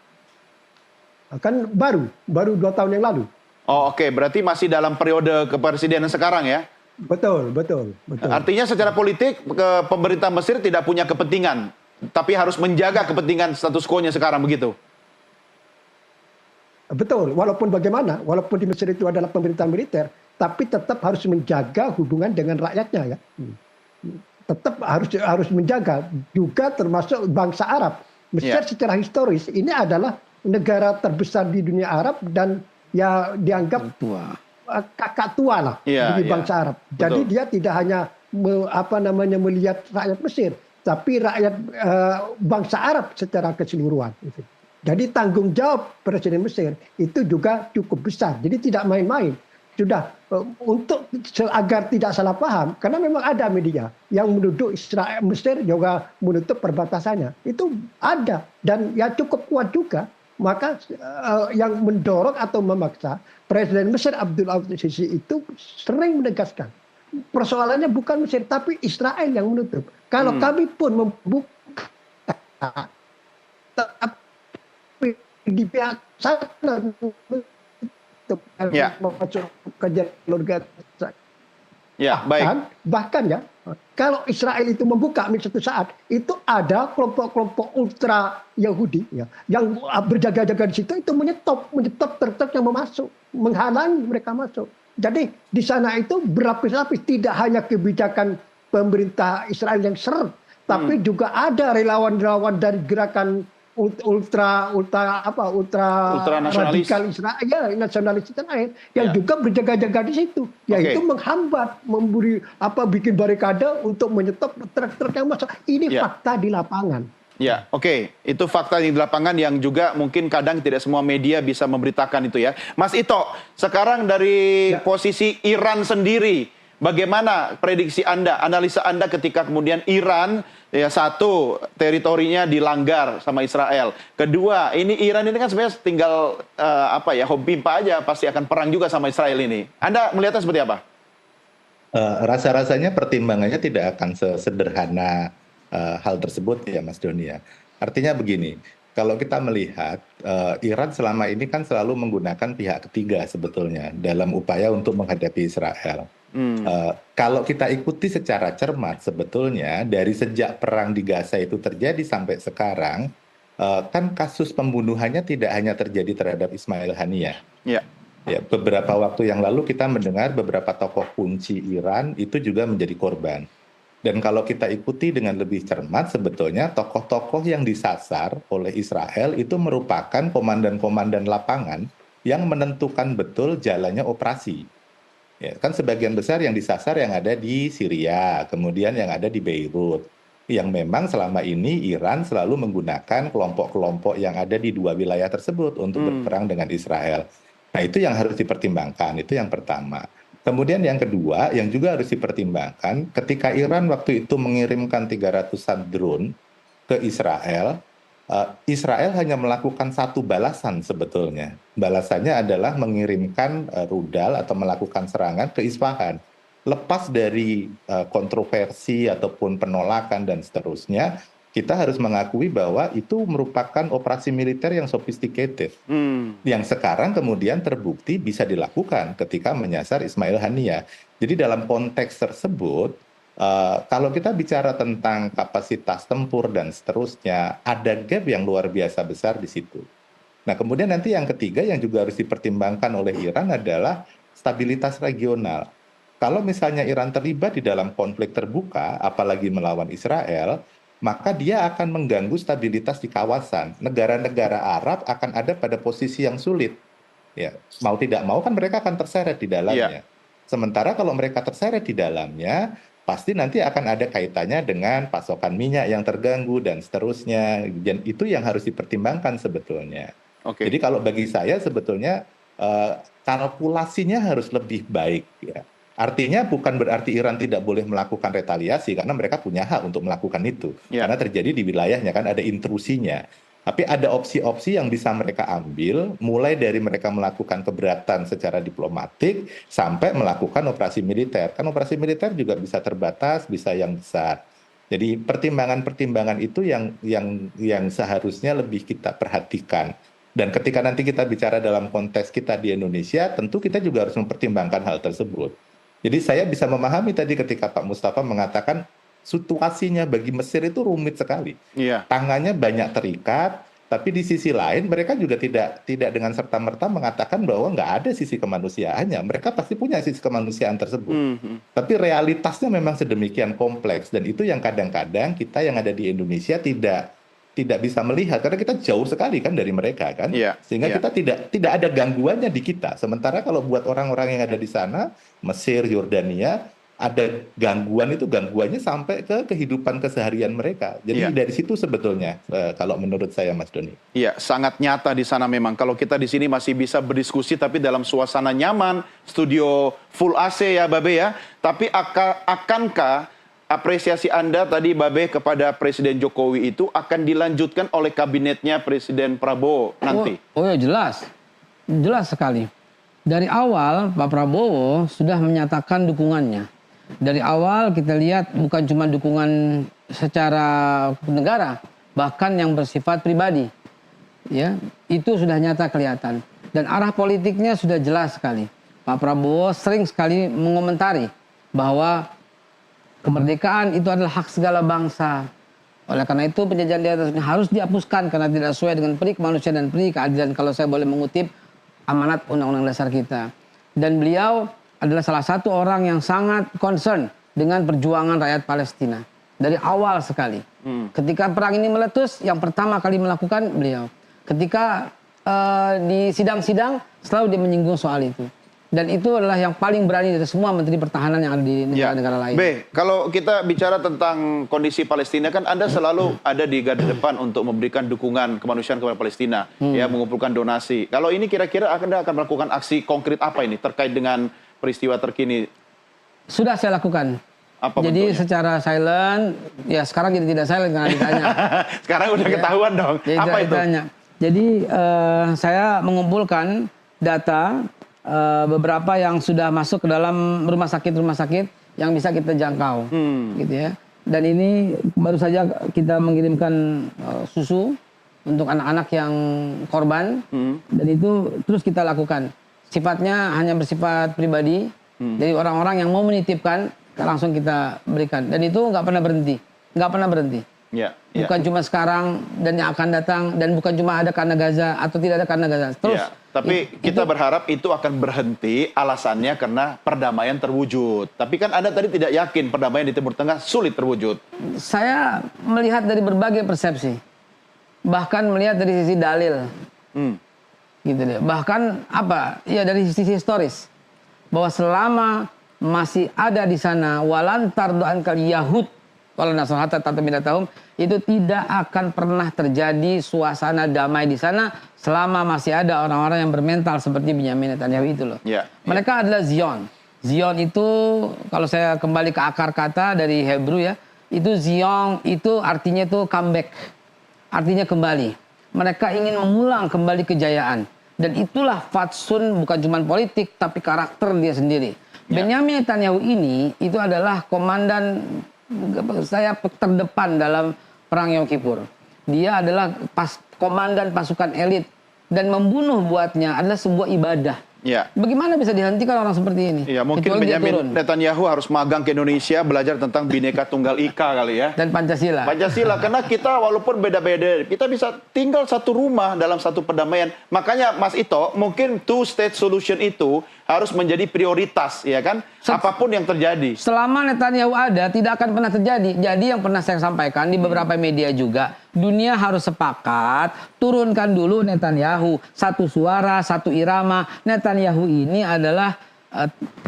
C: Kan baru 2 tahun yang lalu.
A: Oh oke, berarti masih dalam periode kepresidenan sekarang ya?
C: Betul.
A: Artinya secara politik pemerintah Mesir tidak punya kepentingan, tapi harus menjaga kepentingan status quo-nya sekarang begitu?
C: Betul, walaupun di Mesir itu adalah pemerintahan militer, tapi tetap harus menjaga hubungan dengan rakyatnya ya. Tetap harus menjaga juga termasuk bangsa Arab. Mesir secara historis ini adalah negara terbesar di dunia Arab dan ya dianggap kakak tua lah bagi bangsa Arab. Jadi dia tidak hanya melihat rakyat Mesir, tapi rakyat bangsa Arab secara keseluruhan. Jadi tanggung jawab Presiden Mesir itu juga cukup besar. Jadi tidak main-main. Sudah untuk agar tidak salah paham, karena memang ada media yang menuduh Israel Mesir juga menutup perbatasannya. Itu ada dan ya cukup kuat juga. Maka yang mendorong atau memaksa Presiden Mesir Abdul Aziz Sisi itu sering menegaskan persoalannya bukan Mesir tapi Israel yang menutup. Kalau kami pun membuka di pihak sana untuk masuk ke jalur Gaza.
A: Ya, baik.
C: Bahkan ya, kalau Israel itu membuka suatu saat, itu ada kelompok-kelompok ultra Yahudi ya, yang berjaga-jaga di situ itu menyetop truk-truk yang mau masuk, menghalangi mereka masuk. Jadi di sana itu berlapis-lapis, tidak hanya kebijakan pemerintah Israel yang seret, tapi juga ada relawan-relawan dari gerakan ultra radikal Israel, ya, nasionalis Israel yang juga berjaga-jaga di situ, yaitu menghambat, bikin barikade untuk menyetop truk-truk yang masuk. Ini fakta di lapangan.
A: Ya, oke. Itu fakta di lapangan yang juga mungkin kadang tidak semua media bisa memberitakan itu ya. Mas Ito, sekarang dari posisi Iran sendiri, bagaimana prediksi Anda, analisa Anda ketika kemudian Iran satu teritorinya dilanggar sama Israel. Kedua, ini Iran ini kan sebenarnya tinggal home pimpa aja, pasti akan perang juga sama Israel ini. Anda melihatnya seperti apa?
D: Rasa-rasanya pertimbangannya tidak akan sesederhana hal tersebut ya Mas Doni ya. Artinya begini, kalau kita melihat Iran selama ini kan selalu menggunakan pihak ketiga sebetulnya dalam upaya untuk menghadapi Israel. Kalau kita ikuti secara cermat sebetulnya dari sejak perang di Gaza itu terjadi sampai sekarang, kan kasus pembunuhannya tidak hanya terjadi terhadap Ismail Haniyah. Ya, beberapa waktu yang lalu kita mendengar beberapa tokoh kunci Iran itu juga menjadi korban. Dan kalau kita ikuti dengan lebih cermat sebetulnya tokoh-tokoh yang disasar oleh Israel itu merupakan komandan-komandan lapangan yang menentukan betul jalannya operasi. Ya, kan sebagian besar yang disasar yang ada di Syria, kemudian yang ada di Beirut. Yang memang selama ini Iran selalu menggunakan kelompok-kelompok yang ada di dua wilayah tersebut untuk berperang dengan Israel. Nah itu yang harus dipertimbangkan, itu yang pertama. Kemudian yang kedua, yang juga harus dipertimbangkan, ketika Iran waktu itu mengirimkan 300-an drone ke Israel, Israel hanya melakukan satu balasan sebetulnya. Balasannya adalah mengirimkan rudal atau melakukan serangan ke Isfahan. Lepas dari kontroversi ataupun penolakan dan seterusnya, kita harus mengakui bahwa itu merupakan operasi militer yang sophisticated. Yang sekarang kemudian terbukti bisa dilakukan ketika menyasar Ismail Haniyah. Jadi dalam konteks tersebut, kalau kita bicara tentang kapasitas tempur dan seterusnya, ada gap yang luar biasa besar di situ. Nah, kemudian nanti yang ketiga yang juga harus dipertimbangkan oleh Iran adalah stabilitas regional. Kalau misalnya Iran terlibat di dalam konflik terbuka, apalagi melawan Israel, maka dia akan mengganggu stabilitas di kawasan. Negara-negara Arab akan ada pada posisi yang sulit. Ya, mau tidak mau kan mereka akan terseret di dalamnya. Sementara kalau mereka terseret di dalamnya, pasti nanti akan ada kaitannya dengan pasokan minyak yang terganggu dan seterusnya. Dan itu yang harus dipertimbangkan sebetulnya.
A: Oke.
D: Jadi kalau bagi saya sebetulnya kalkulasinya harus lebih baik ya. Artinya bukan berarti Iran tidak boleh melakukan retaliasi karena mereka punya hak untuk melakukan itu.
A: Ya.
D: Karena terjadi di wilayahnya kan ada intrusinya. Tapi ada opsi-opsi yang bisa mereka ambil, mulai dari mereka melakukan keberatan secara diplomatik sampai melakukan operasi militer. Kan operasi militer juga bisa terbatas, bisa yang besar. Jadi pertimbangan-pertimbangan itu yang seharusnya lebih kita perhatikan. Dan ketika nanti kita bicara dalam konteks kita di Indonesia, tentu kita juga harus mempertimbangkan hal tersebut. Jadi saya bisa memahami tadi ketika Pak Mustafa mengatakan situasinya bagi Mesir itu rumit sekali.
A: Iya.
D: Tangannya banyak terikat, tapi di sisi lain mereka juga tidak dengan serta-merta mengatakan bahwa nggak ada sisi kemanusiaannya. Mereka pasti punya sisi kemanusiaan tersebut. Tapi realitasnya memang sedemikian kompleks dan itu yang kadang-kadang kita yang ada di Indonesia tidak bisa melihat karena kita jauh sekali kan dari mereka kan.
A: Iya,
D: Sehingga
A: iya.
D: kita tidak ada gangguannya di kita. Sementara kalau buat orang-orang yang ada di sana, Mesir, Yordania, ada gangguannya sampai ke kehidupan keseharian mereka. Jadi
A: Iya.
D: dari situ sebetulnya kalau menurut saya Mas Doni.
A: Iya, sangat nyata di sana memang. Kalau kita di sini masih bisa berdiskusi tapi dalam suasana nyaman, studio full AC ya Babe ya. Tapi akankah apresiasi Anda tadi Babe kepada Presiden Jokowi itu akan dilanjutkan oleh kabinetnya Presiden Prabowo nanti?
B: Oh ya jelas. Jelas sekali. Dari awal Pak Prabowo sudah menyatakan dukungannya. Dari awal kita lihat bukan cuma dukungan secara negara, bahkan yang bersifat pribadi. Ya, itu sudah nyata kelihatan. Dan arah politiknya sudah jelas sekali. Pak Prabowo sering sekali mengomentari bahwa kemerdekaan itu adalah hak segala bangsa. Oleh karena itu penjajahan di atas ini harus dihapuskan karena tidak sesuai dengan peri kemanusiaan dan peri keadilan, kalau saya boleh mengutip amanat Undang-Undang Dasar kita. Dan beliau adalah salah satu orang yang sangat concern dengan perjuangan rakyat Palestina. Dari awal sekali. Ketika perang ini meletus, yang pertama kali melakukan beliau. Ketika di sidang-sidang, selalu dia menyinggung soal itu. Dan itu adalah yang paling berani dari semua menteri pertahanan yang ada di negara-negara lain.
A: B, kalau kita bicara tentang kondisi Palestina kan Anda selalu ada di garda depan untuk memberikan dukungan kemanusiaan kepada Palestina, ya mengumpulkan donasi. Kalau ini kira-kira Anda akan melakukan aksi konkret apa ini terkait dengan peristiwa terkini?
B: Sudah saya lakukan.
A: Apa
B: Jadi
A: bentuknya?
B: secara silent, ya sekarang jadi tidak silent karena ditanya.
A: Sekarang udah ketahuan dong.
B: Jadi
A: Apa itu?
B: ditanya. Jadi saya mengumpulkan data beberapa yang sudah masuk ke dalam rumah sakit yang bisa kita jangkau, gitu ya. Dan ini baru saja kita mengirimkan susu untuk anak-anak yang korban, dan itu terus kita lakukan. Sifatnya hanya bersifat pribadi, jadi orang-orang yang mau menitipkan langsung kita berikan. Dan itu nggak pernah berhenti.
A: Ya,
B: Bukan cuma sekarang dan yang akan datang, dan bukan cuma ada karena Gaza atau tidak ada karena Gaza. Terus.
A: Ya, tapi kita berharap itu akan berhenti alasannya karena perdamaian terwujud. Tapi kan Anda tadi tidak yakin perdamaian di Timur Tengah sulit terwujud.
B: Saya melihat dari berbagai persepsi, bahkan melihat dari sisi dalil, gitu deh. Bahkan apa? Ya dari sisi historis, bahwa selama masih ada di sana walantar doan kal Yahud kalau nasrul hatta tatabinatahum, itu tidak akan pernah terjadi suasana damai di sana selama masih ada orang-orang yang bermental seperti Benyamin Netanyahu itu loh.
A: Ya,
B: Mereka adalah Zion. Zion itu kalau saya kembali ke akar kata dari Hebrew ya, itu Zion itu artinya itu comeback. Artinya kembali. Mereka ingin mengulang kembali kejayaan. Dan itulah fatsun bukan cuma politik tapi karakter dia sendiri. Benyamin Netanyahu ini itu adalah komandan saya terdepan dalam perang Yom Kippur. Dia adalah komandan pasukan elit dan membunuh buatnya adalah sebuah ibadah.
A: Ya.
B: Bagaimana bisa dihentikan orang seperti ini?
A: Ya, mungkin
B: Kecuali dia turun.
A: Benyamin Netanyahu harus magang ke Indonesia belajar tentang Bhinneka Tunggal Ika kali ya.
B: Dan Pancasila.
A: Pancasila, karena kita walaupun beda-beda, kita bisa tinggal satu rumah dalam satu perdamaian. Makanya Mas Ito, mungkin two-state solution itu harus menjadi prioritas, ya kan? Apapun yang terjadi.
B: Selama Netanyahu ada, tidak akan pernah terjadi. Jadi yang pernah saya sampaikan di beberapa media juga, dunia harus sepakat, turunkan dulu Netanyahu. Satu suara, satu irama. Netanyahu ini adalah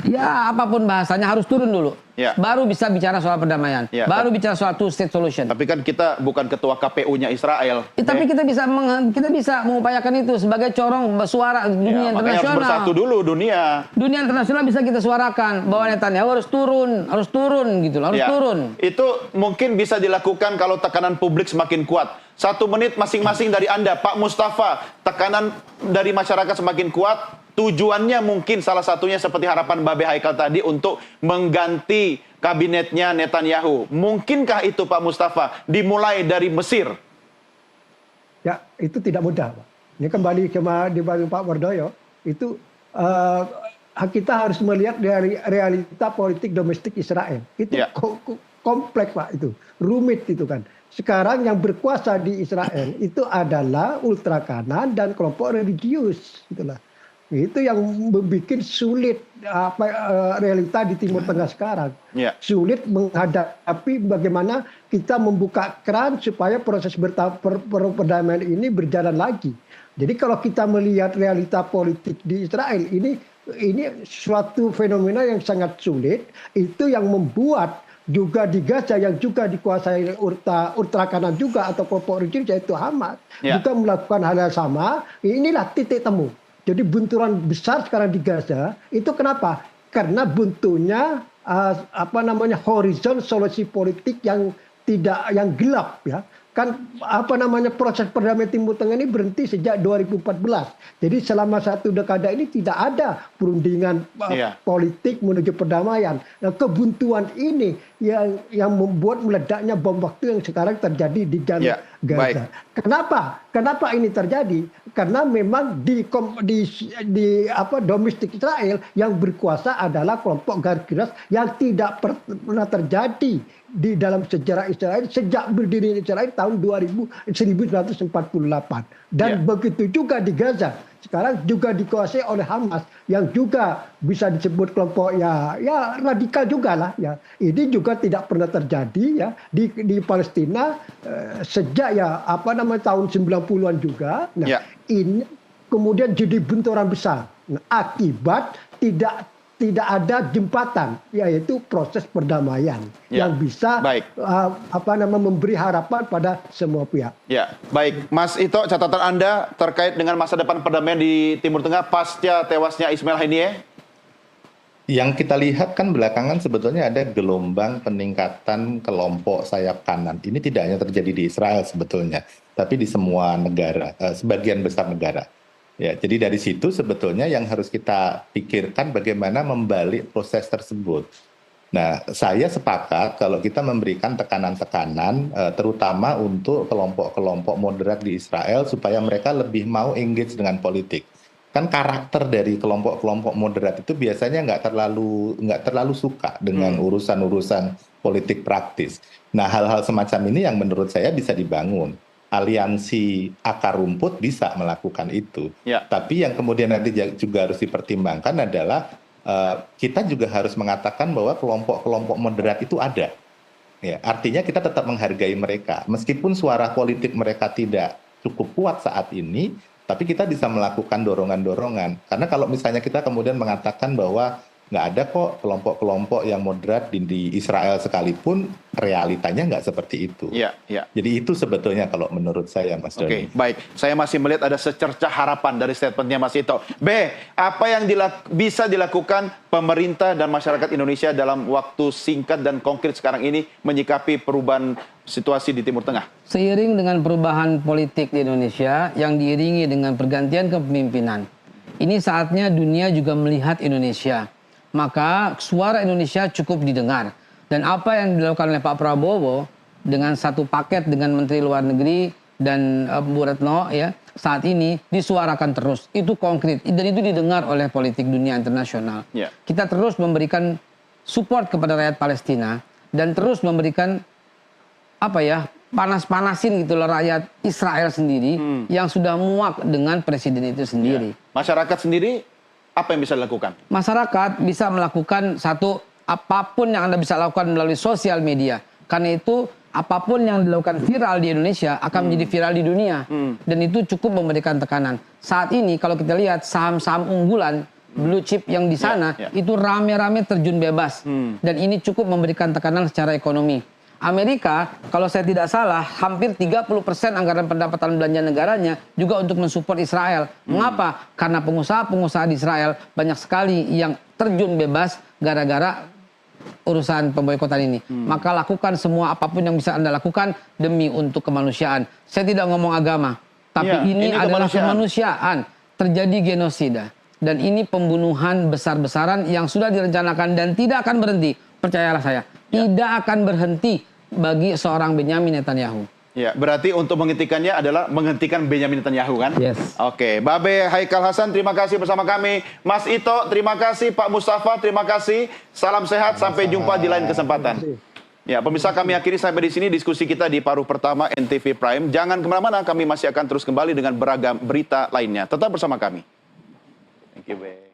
B: ya apapun bahasanya harus turun dulu.
A: Ya.
B: Baru bisa bicara soal perdamaian.
A: Ya,
B: Baru bicara soal two state solution.
A: Tapi kan kita bukan ketua KPU-nya Israel.
B: Tapi kita bisa mengupayakan itu sebagai corong suara dunia
A: Makanya harus
B: internasional.
A: bersatu dulu dunia.
B: Dunia internasional bisa kita suarakan bahwa Netanyahu harus turun gitu, harus
A: Ya,
B: turun.
A: Itu mungkin bisa dilakukan kalau tekanan publik semakin kuat. 1 menit masing-masing dari Anda, Pak Mustafa, tekanan dari masyarakat semakin kuat. Tujuannya mungkin salah satunya seperti harapan Babe Haikal tadi untuk mengganti kabinetnya Netanyahu. Mungkinkah itu Pak Mustafa dimulai dari Mesir?
C: Ya, itu tidak mudah, Pak. Ini kembali ke Pak Wardoyo, itu kita harus melihat dari realita politik domestik Israel. Itu
A: Ya.
C: kompleks, Pak, itu rumit itu kan. Sekarang yang berkuasa di Israel itu adalah ultra kanan dan kelompok religius, itulah. Itu yang membuat sulit realita di Timur Tengah sekarang.
A: Ya.
C: Sulit menghadapi bagaimana kita membuka keran supaya proses perdamaian ini berjalan lagi. Jadi kalau kita melihat realita politik di Israel ini suatu fenomena yang sangat sulit, itu yang membuat juga di Gaza yang juga dikuasai ultra kanan juga atau kelompok religius yaitu Hamas juga melakukan hal yang sama. Inilah titik temu. Jadi bunturan besar sekarang di Gaza itu kenapa? Karena buntunya horizon solusi politik yang gelap ya. Kan proses perdamaian Timur Tengah ini berhenti sejak 2014. Jadi selama 1 dekade ini tidak ada perundingan politik menuju perdamaian. Nah, kebuntuan ini yang membuat meledaknya bom waktu yang sekarang terjadi di Gaza.
A: Baik.
C: Kenapa ini terjadi? Karena memang di domestik Israel yang berkuasa adalah kelompok garis keras yang tidak pernah terjadi di dalam sejarah Israel sejak berdiri Israel tahun 1948 dan begitu juga di Gaza sekarang juga dikuasai oleh Hamas yang juga bisa disebut kelompok ya radikal juga lah ya. Ini juga tidak pernah terjadi ya di Palestina sejak tahun 90-an juga. Nah, ini kemudian jadi benturan besar akibat tidak ada jembatan, yaitu proses perdamaian yang bisa memberi harapan pada semua pihak.
A: Ya, baik, Mas Ito, catatan Anda terkait dengan masa depan perdamaian di Timur Tengah pasca tewasnya Ismail Haniyeh?
D: Yang kita lihat kan belakangan sebetulnya ada gelombang peningkatan kelompok sayap kanan. Ini tidak hanya terjadi di Israel sebetulnya, tapi di semua negara, sebagian besar negara. Ya, jadi dari situ sebetulnya yang harus kita pikirkan bagaimana membalik proses tersebut. Nah, saya sepakat kalau kita memberikan tekanan-tekanan, terutama untuk kelompok-kelompok moderat di Israel supaya mereka lebih mau engage dengan politik. Kan karakter dari kelompok-kelompok moderat itu biasanya nggak terlalu suka dengan urusan-urusan politik praktis. Nah, hal-hal semacam ini yang menurut saya bisa dibangun. Aliansi akar rumput bisa melakukan itu. Tapi yang kemudian nanti juga harus dipertimbangkan adalah kita juga harus mengatakan bahwa kelompok-kelompok moderat itu ada. Ya, artinya kita tetap menghargai mereka. Meskipun suara politik mereka tidak cukup kuat saat ini, tapi kita bisa melakukan dorongan-dorongan. Karena kalau misalnya kita kemudian mengatakan bahwa nggak ada kok kelompok-kelompok yang moderat di Israel sekalipun, realitanya nggak seperti itu. Jadi itu sebetulnya kalau menurut saya, Mas Doni.
A: Oke, baik. Saya masih melihat ada secercah harapan dari statementnya Mas Ito. B, apa yang bisa dilakukan pemerintah dan masyarakat Indonesia dalam waktu singkat dan konkret sekarang ini menyikapi perubahan situasi di Timur Tengah?
B: Seiring dengan perubahan politik di Indonesia yang diiringi dengan pergantian kepemimpinan, ini saatnya dunia juga melihat Indonesia. Maka suara Indonesia cukup didengar. Dan apa yang dilakukan oleh Pak Prabowo dengan satu paket dengan Menteri Luar Negeri dan Bu Retno ya saat ini disuarakan terus. Itu konkret dan itu didengar oleh politik dunia internasional. Kita terus memberikan support kepada rakyat Palestina dan terus memberikan panas-panasin gitu loh rakyat Israel sendiri yang sudah muak dengan presiden itu sendiri.
A: Masyarakat sendiri apa yang bisa dilakukan? Masyarakat bisa melakukan
B: apapun yang Anda bisa lakukan melalui sosial media. Karena itu apapun yang dilakukan viral di Indonesia akan menjadi viral di dunia. Dan itu cukup memberikan tekanan. Saat ini kalau kita lihat saham-saham unggulan blue chip yang di sana
A: Ya.
B: itu rame-rame terjun bebas. Dan ini cukup memberikan tekanan secara ekonomi. Amerika, kalau saya tidak salah, hampir 30% anggaran pendapatan belanja negaranya juga untuk mensupport Israel. Mengapa? Karena pengusaha-pengusaha di Israel banyak sekali yang terjun bebas gara-gara urusan pemboikotan ini. Maka lakukan semua apapun yang bisa Anda lakukan demi untuk kemanusiaan. Saya tidak ngomong agama, tapi
A: Ya,
B: ini adalah
A: kemanusiaan.
B: Terjadi genosida. Dan ini pembunuhan besar-besaran yang sudah direncanakan dan tidak akan berhenti. Percayalah saya, tidak akan berhenti bagi seorang Benyamin Netanyahu.
A: Ya, berarti untuk menghentikannya adalah menghentikan Benyamin Netanyahu kan?
B: Yes.
A: Oke, Babe Haikal Hasan, terima kasih bersama kami. Mas Ito, terima kasih. Pak Mustafa, terima kasih. Salam sehat, sampai jumpa di lain kesempatan. Ya, pemirsa, kami akhiri sampai di sini diskusi kita di paruh pertama NTV Prime. Jangan kemana-mana, kami masih akan terus kembali dengan beragam berita lainnya. Tetap bersama kami. Thank you, Be.